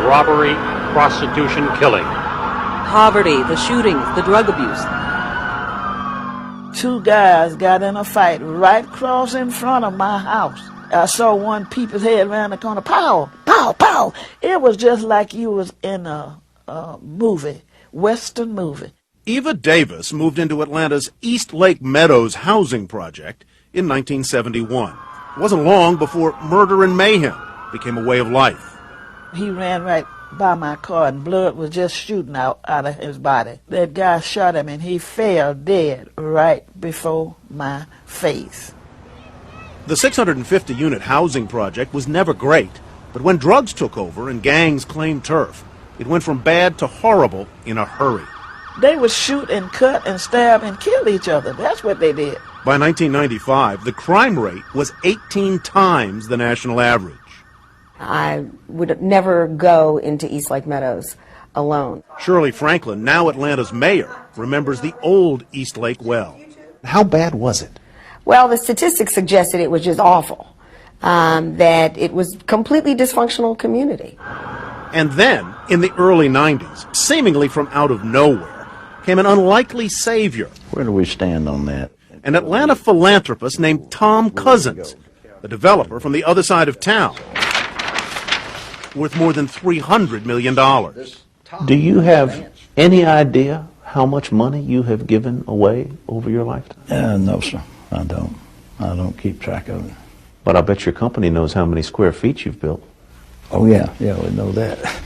robbery, prostitution, killing. Poverty, the shootings, the drug abuse. Two guys got in a fight right across in front of my house. I saw one peep his head around the corner. Pow, pow, pow. It was just like you was in a movie, Western movie. Eva Davis moved into Atlanta's East Lake Meadows housing project in 1971. It wasn't long before murder and mayhem became a way of life. He ran right by my car and blood was just shooting out of his body. That guy shot him and he fell dead right before my face. The 650-unit housing project was never great, but when drugs took over and gangs claimed turf, it went from bad to horrible in a hurry. They would shoot and cut and stab and kill each other. That's what they did. By 1995, the crime rate was 18 times the national average. I would never go into East Lake Meadows alone. Shirley Franklin, now Atlanta's mayor, remembers the old East Lake well. How bad was it? Well, the statistics suggested it was just awful, that it was completely dysfunctional community. And then, in the early 90s, seemingly from out of nowhere, came an unlikely savior. Where do we stand on that? An Atlanta philanthropist named Tom Cousins, a developer from the other side of town, worth more than $300 million. Do you have any idea how much money you have given away over your lifetime? No, sir. I don't. I don't keep track of it. But I bet your company knows how many square feet you've built. Oh, yeah. Yeah, we know that.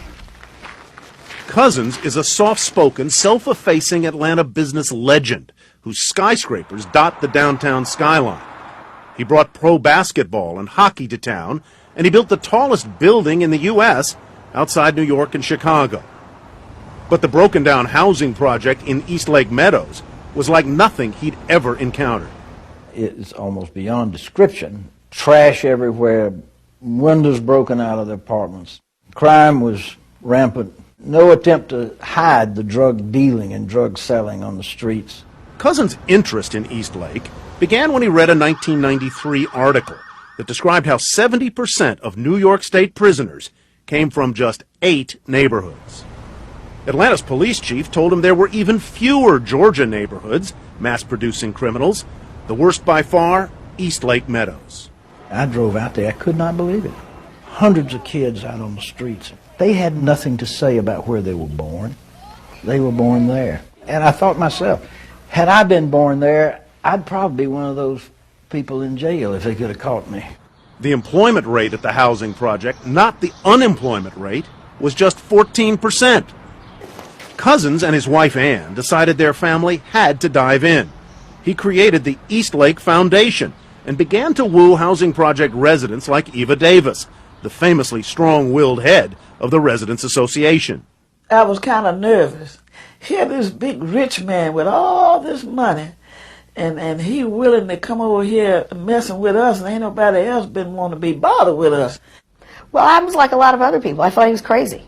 Cousins is a soft-spoken, self-effacing Atlanta business legend whose skyscrapers dot the downtown skyline. He brought pro basketball and hockey to town, and he built the tallest building in the U.S. outside New York and Chicago. But the broken-down housing project in East Lake Meadows was like nothing he'd ever encountered. It's almost beyond description. Trash everywhere, windows broken out of the apartments. Crime was rampant. No attempt to hide the drug dealing and drug selling on the streets. Cousins' interest in East Lake began when he read a 1993 article that described how 70% of New York State prisoners came from just 8 neighborhoods. Atlanta's police chief told him there were even fewer Georgia neighborhoods mass-producing criminals. The worst by far, East Lake Meadows. I drove out there. I could not believe it. Hundreds of kids out on the streets. They had nothing to say about where they were born. They were born there. And I thought to myself, had I been born there, I'd probably be one of those people in jail if they could have caught me. The employment rate at the housing project, not the unemployment rate, was just 14%. Cousins and his wife Ann decided their family had to dive in. He created the East Lake Foundation and began to woo housing project residents like Eva Davis, the famously strong-willed head of the Residents Association. I was kind of nervous. Here this big rich man with all this money, and he willing to come over here messing with us, and ain't nobody else been want to be bothered with us. Well, I was like a lot of other people. I thought he was crazy.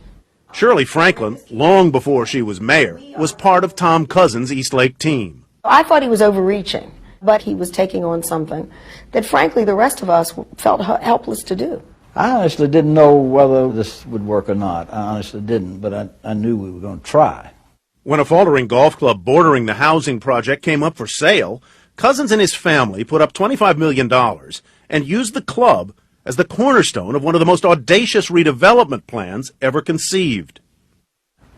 Shirley Franklin, long before she was mayor, was part of Tom Cousins' East Lake team. I thought he was overreaching, but he was taking on something that, frankly, the rest of us felt helpless to do. I honestly didn't know whether this would work or not. I honestly didn't, but I knew we were going to try. When a faltering golf club bordering the housing project came up for sale, Cousins and his family put up $25 million and used the club as the cornerstone of one of the most audacious redevelopment plans ever conceived.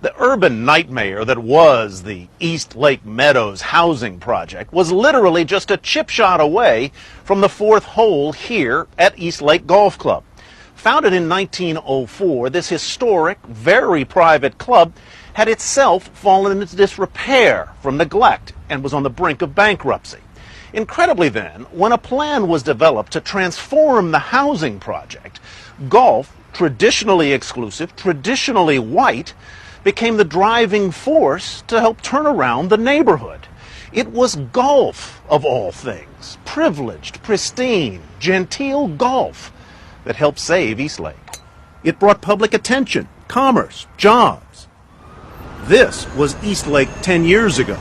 The urban nightmare that was the East Lake Meadows housing project was literally just a chip shot away from the 4th hole here at East Lake Golf Club. Founded in 1904, this historic, very private club had itself fallen into disrepair from neglect and was on the brink of bankruptcy. Incredibly then, when a plan was developed to transform the housing project, golf, traditionally exclusive, traditionally white, became the driving force to help turn around the neighborhood. It was golf, of all things, privileged, pristine, genteel golf, that helped save East Lake. It brought public attention, commerce, jobs. This was East Lake 10 years ago,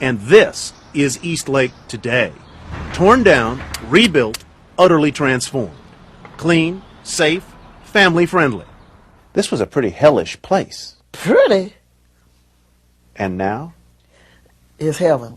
and this is East Lake today. Torn down, rebuilt, utterly transformed. Clean, safe, family-friendly. This was a pretty hellish place. Pretty And now? is heaven.